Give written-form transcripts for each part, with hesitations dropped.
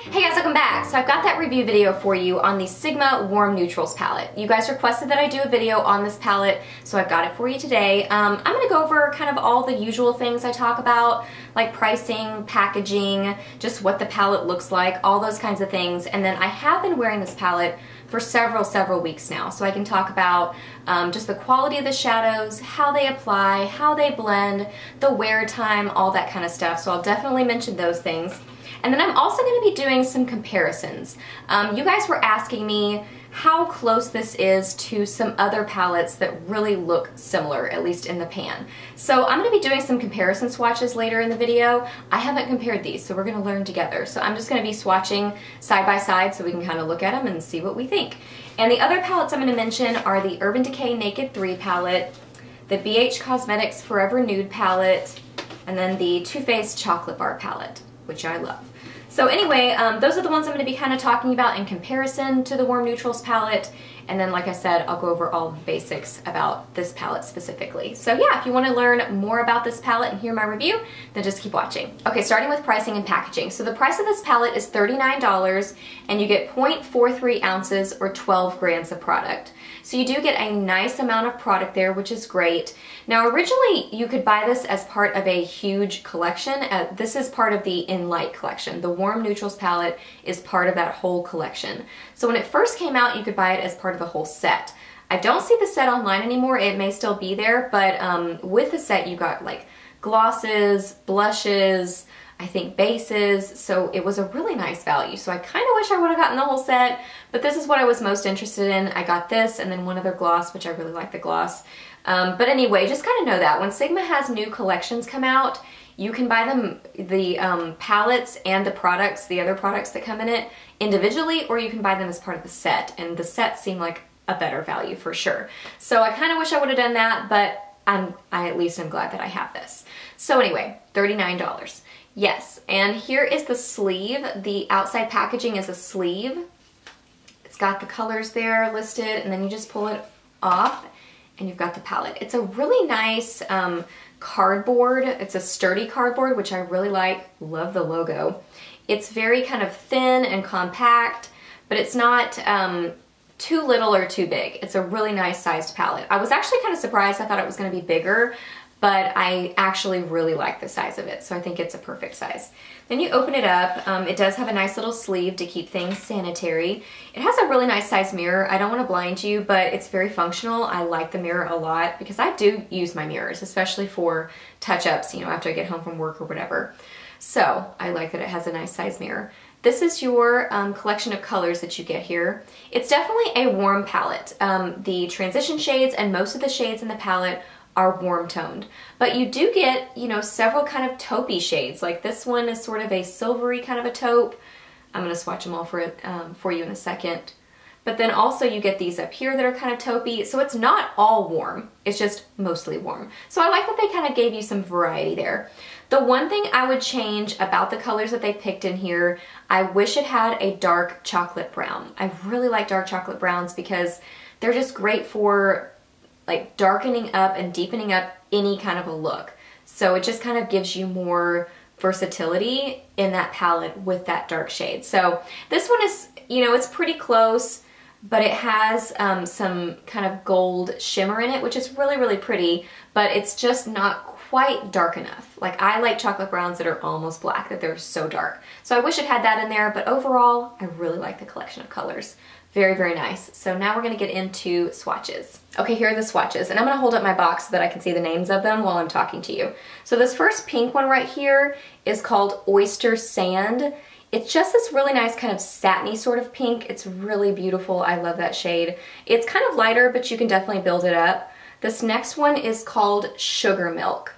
Hey guys, welcome back. So I've got that review video for you on the Sigma Warm Neutrals palette. You guys requested that I do a video on this palette, so I've got it for you today. I'm going to go over kind of all the usual things I talk about, like pricing, packaging, just what the palette looks like, all those kinds of things. And then I have been wearing this palette for several weeks now, so I can talk about just the quality of the shadows, how they apply, how they blend, the wear time, all that kind of stuff. So I'll definitely mention those things. And then I'm also going to be doing some comparisons. You guys were asking me how close this is to some other palettes that really look similar, at least in the pan. So I'm going to be doing some comparison swatches later in the video. I haven't compared these, so we're going to learn together. So I'm just going to be swatching side by side so we can kind of look at them and see what we think. And the other palettes I'm going to mention are the Urban Decay Naked 3 palette, the BH Cosmetics Forever Nude palette, and then the Too Faced Chocolate Bar palette, which I love. So anyway, those are the ones I'm going to be kind of talking about in comparison to the Warm Neutrals palette. And then, like I said, I'll go over all the basics about this palette specifically. So yeah, if you want to learn more about this palette and hear my review, then just keep watching. Okay, starting with pricing and packaging. So the price of this palette is $39, and you get 0.43 ounces or 12 grams of product. So you do get a nice amount of product there, which is great. Now originally you could buy this as part of a huge collection. This is part of the In Light collection. The Warm Neutrals palette is part of that whole collection. So when it first came out, you could buy it as part of the whole set. I don't see the set online anymore. It may still be there, but with the set you got like glosses, blushes, I think bases, so it was a really nice value. So I kind of wish I would have gotten the whole set, but this is what I was most interested in. I got this and then one other gloss, which I really like the gloss. But anyway, just kind of know that when Sigma has new collections come out, you can buy them, the palettes and the products, the other products that come in it, individually, or you can buy them as part of the set, and the sets seem like a better value for sure. So I kind of wish I would have done that, but I at least am glad that I have this. So anyway, $39. Yes, and here is the sleeve. The outside packaging is a sleeve. It's got the colors there listed, and then you just pull it off and you've got the palette. It's a really nice cardboard. It's a sturdy cardboard, which I really like. Love the logo. It's very kind of thin and compact, but it's not too little or too big. It's a really nice sized palette. I was actually kind of surprised. I thought it was going to be bigger, but I actually really like the size of it, so I think it's a perfect size. Then you open it up. It does have a nice little sleeve to keep things sanitary. It has a really nice size mirror. I don't want to blind you, but it's very functional. I like the mirror a lot because I do use my mirrors, especially for touch-ups, you know, after I get home from work or whatever. So I like that it has a nice size mirror. This is your collection of colors that you get here. It's definitely a warm palette. The transition shades and most of the shades in the palette are warm toned, but you do get, you know, several kind of taupey shades. Like this one is sort of a silvery kind of a taupe. I'm going to swatch them all for you in a second. But then also you get these up here that are kind of taupey, so it's not all warm, it's just mostly warm. So I like that they kind of gave you some variety there. The one thing I would change about the colors that they picked in here, I wish it had a dark chocolate brown. I really like dark chocolate browns because they're just great for like darkening up and deepening up any kind of a look. So it just kind of gives you more versatility in that palette with that dark shade. So this one is, you know, it's pretty close, but it has some kind of gold shimmer in it, which is really pretty, but it's just not quite dark enough. Like I like chocolate browns that are almost black, that they're so dark. So I wish it had that in there, but overall, I really like the collection of colors. Very nice. So now we're going to get into swatches. Okay, here are the swatches, and I'm going to hold up my box so that I can see the names of them while I'm talking to you. So this first pink one right here is called Oyster Sand. It's just this really nice kind of satiny sort of pink. It's really beautiful. I love that shade. It's kind of lighter, but you can definitely build it up. This next one is called Sugar Milk.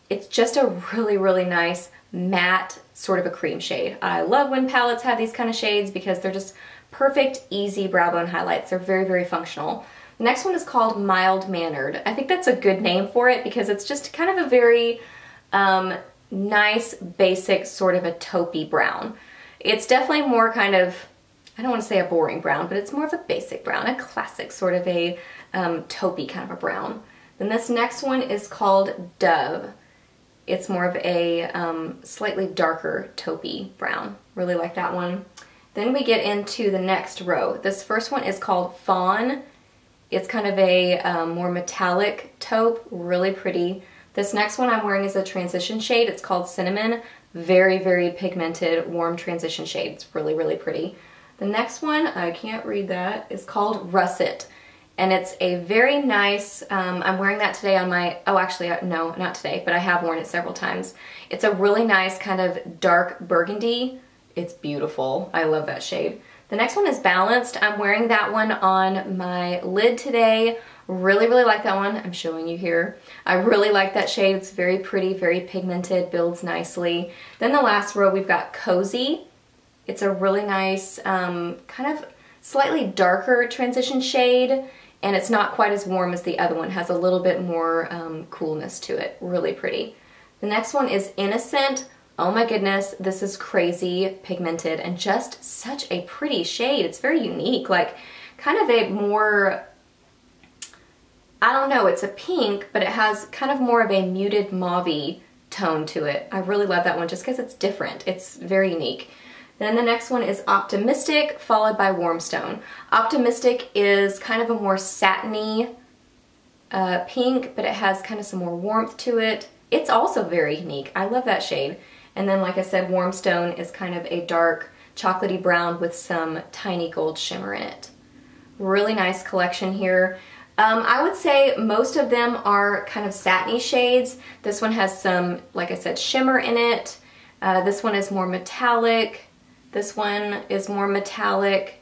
It's just a really nice matte sort of a cream shade. I love when palettes have these kind of shades because they're just perfect, easy brow bone highlights. They're very functional. The next one is called Mild Mannered. I think that's a good name for it because it's just kind of a very nice, basic sort of a taupey brown. It's definitely more kind of, I don't want to say a boring brown, but it's more of a basic brown, a classic sort of a taupey kind of a brown. Then this next one is called Dove. It's more of a slightly darker taupey brown. Really like that one. Then we get into the next row. This first one is called Fawn. It's kind of a more metallic taupe, really pretty. This next one I'm wearing is a transition shade. It's called Cinnamon. Very, very pigmented, warm transition shade. It's really, really pretty. The next one, I can't read that, is called Russet. And it's a very nice, I'm wearing that today on my, oh actually, no, not today, but I have worn it several times. It's a really nice kind of dark burgundy. It's beautiful. I love that shade. The next one is Balanced. I'm wearing that one on my lid today. Really, really like that one. I'm showing you here. I really like that shade. It's very pretty, very pigmented, builds nicely. Then the last row, we've got Cozy. It's a really nice, kind of slightly darker transition shade, and it's not quite as warm as the other one. It has a little bit more coolness to it. Really pretty. The next one is Innocent. Oh my goodness, this is crazy pigmented and just such a pretty shade. It's very unique, like kind of a more, I don't know, it's a pink, but it has kind of more of a muted mauve-y tone to it. I really love that one just because it's different. It's very unique. Then the next one is Optimistic, followed by Warmstone. Optimistic is kind of a more satiny pink, but it has kind of some more warmth to it. It's also very unique. I love that shade. And then, like I said, Warmstone is kind of a dark chocolatey brown with some tiny gold shimmer in it. Really nice collection here. I would say most of them are kind of satiny shades. This one has some, like I said, shimmer in it. This one is more metallic. This one is more metallic.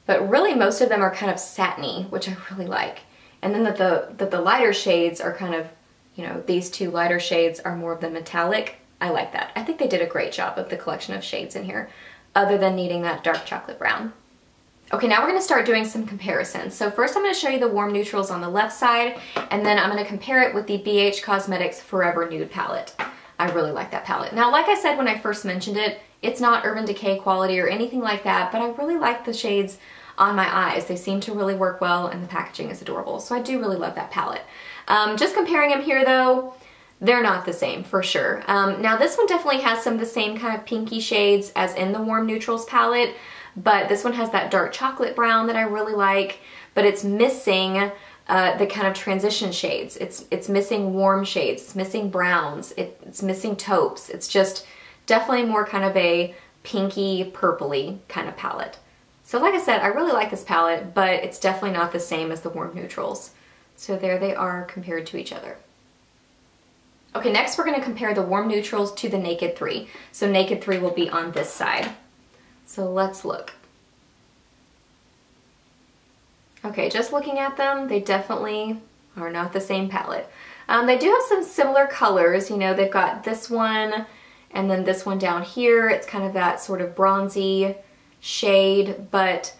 But really most of them are kind of satiny, which I really like. And then the lighter shades are kind of, you know, these two lighter shades are more of the metallic. I like that. I think they did a great job of the collection of shades in here, other than needing that dark chocolate brown. Okay, now we're gonna start doing some comparisons. So first I'm gonna show you the warm neutrals on the left side, and then I'm gonna compare it with the BH Cosmetics Forever Nude palette. I really like that palette. Now, like I said when I first mentioned it, it's not Urban Decay quality or anything like that, but I really like the shades on my eyes. They seem to really work well, and the packaging is adorable. So I do really love that palette. Just comparing them here though, they're not the same for sure. Now this one definitely has some of the same kind of pinky shades as in the Warm Neutrals palette, but this one has that dark chocolate brown that I really like, but it's missing the kind of transition shades. It's missing warm shades, it's missing browns, it's missing taupes. It's just definitely more kind of a pinky purpley kind of palette. So like I said, I really like this palette, but it's definitely not the same as the Warm Neutrals. So there they are compared to each other. Okay, next we're gonna compare the Warm Neutrals to the Naked 3. So Naked 3 will be on this side. So let's look. Okay, just looking at them, they definitely are not the same palette. They do have some similar colors. You know, they've got this one and then this one down here. It's kind of that sort of bronzy shade, but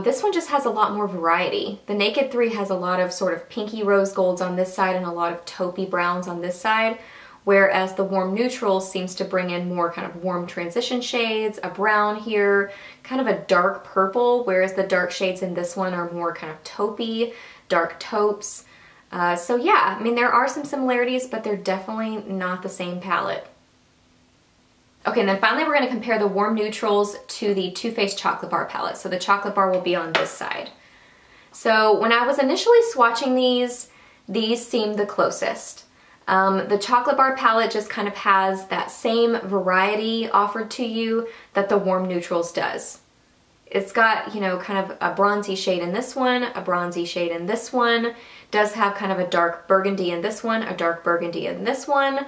this one just has a lot more variety. The Naked 3 has a lot of sort of pinky rose golds on this side and a lot of taupey browns on this side, whereas the Warm Neutral seems to bring in more kind of warm transition shades, a brown here, kind of a dark purple, whereas the dark shades in this one are more kind of taupey, dark taupes. So yeah, I mean, there are some similarities, but they're definitely not the same palette. Okay, and then finally we're going to compare the Warm Neutrals to the Too Faced Chocolate Bar palette. So the chocolate bar will be on this side. So when I was initially swatching these seemed the closest. The chocolate bar palette just kind of has that same variety offered to you that the Warm Neutrals does. It's got, you know, kind of a bronzy shade in this one, a bronzy shade in this one, does have kind of a dark burgundy in this one, a dark burgundy in this one.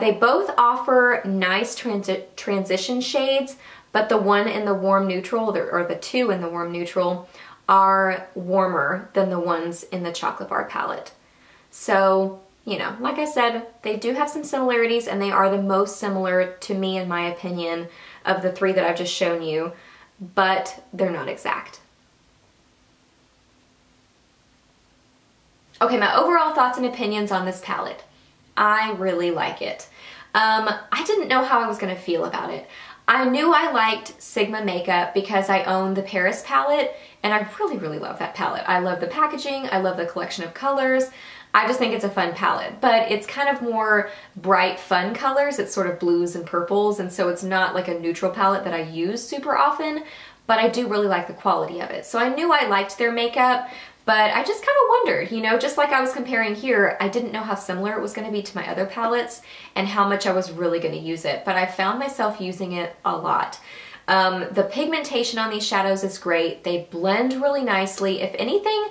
They both offer nice transition shades, but the one in the Warm Neutral, or the two in the Warm Neutral, are warmer than the ones in the chocolate bar palette. So, you know, like I said, they do have some similarities, and they are the most similar to me, in my opinion, of the three that I've just shown you, but they're not exact. Okay, my overall thoughts and opinions on this palette. I really like it. I didn't know how I was gonna feel about it. I knew I liked Sigma makeup because I own the Paris palette, and I really, really love that palette. I love the packaging, I love the collection of colors, I just think it's a fun palette, but it's kind of more bright, fun colors. It's sort of blues and purples, and so it's not like a neutral palette that I use super often, but I do really like the quality of it. So I knew I liked their makeup, but I just kind of wondered, you know, just like I was comparing here, I didn't know how similar it was going to be to my other palettes and how much I was really going to use it, but I found myself using it a lot. The pigmentation on these shadows is great. They blend really nicely. If anything,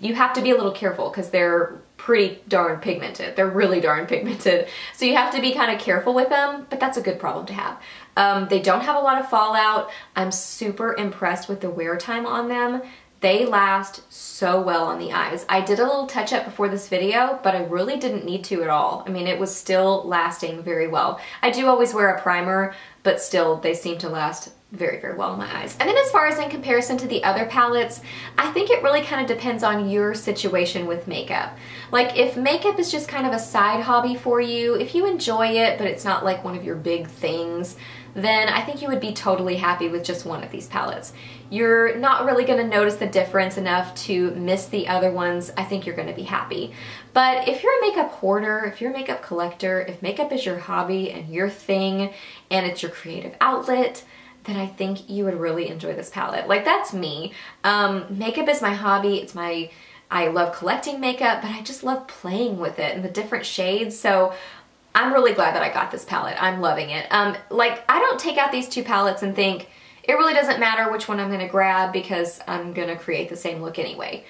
you have to be a little careful because they're pretty darn pigmented. They're really darn pigmented. So you have to be kind of careful with them, but that's a good problem to have. They don't have a lot of fallout. I'm super impressed with the wear time on them. They last so well on the eyes. I did a little touch up before this video, but I really didn't need to at all. I mean, it was still lasting very well. I do always wear a primer, but still they seem to last very, very well on my eyes. And then as far as in comparison to the other palettes, I think it really kind of depends on your situation with makeup. Like if makeup is just kind of a side hobby for you, if you enjoy it, but it's not like one of your big things, then I think you would be totally happy with just one of these palettes. You're not really gonna notice the difference enough to miss the other ones. I think you're gonna be happy. But if you're a makeup hoarder, if you're a makeup collector, if makeup is your hobby and your thing, and it's your creative outlet, then I think you would really enjoy this palette. Like that's me. Makeup is my hobby. I love collecting makeup, but I just love playing with it and the different shades. So I'm really glad that I got this palette. I'm loving it. Like I don't take out these two palettes and think, it really doesn't matter which one I'm gonna grab because I'm gonna create the same look anyway.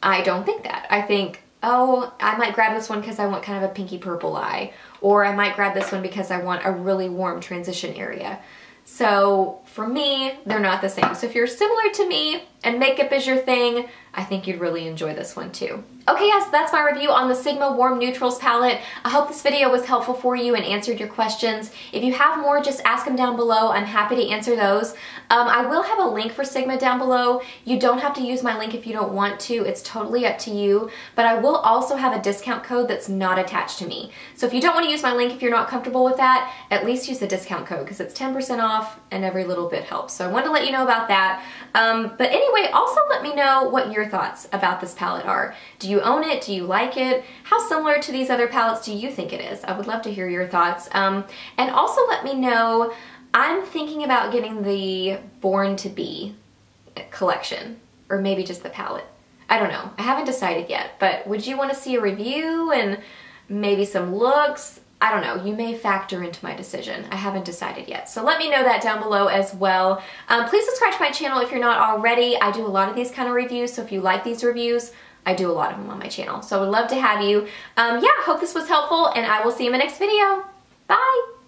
I don't think that. I think, oh, I might grab this one because I want kind of a pinky purple eye, or I might grab this one because I want a really warm transition area. So for me, they're not the same. So if you're similar to me and makeup is your thing, I think you'd really enjoy this one too. Okay guys, that's my review on the Sigma Warm Neutrals palette. I hope this video was helpful for you and answered your questions. If you have more, just ask them down below. I'm happy to answer those. I will have a link for Sigma down below. You don't have to use my link if you don't want to. It's totally up to you. But I will also have a discount code that's not attached to me. So if you don't want to use my link, if you're not comfortable with that, at least use the discount code because it's 10% off and every little bit helps. So I wanted to let you know about that. But anyway, also let me know what your thoughts about this palette are. Do you own it? Do you like it? How similar to these other palettes do you think it is? I would love to hear your thoughts. And also let me know, I'm thinking about getting the Born to Be collection, or maybe just the palette. I don't know. I haven't decided yet, but would you want to see a review and maybe some looks? I don't know, you may factor into my decision. I haven't decided yet. So let me know that down below as well. Please subscribe to my channel if you're not already. I do a lot of these kind of reviews, so if you like these reviews, I do a lot of them on my channel. So I would love to have you. Yeah, hope this was helpful, and I will see you in my next video. Bye!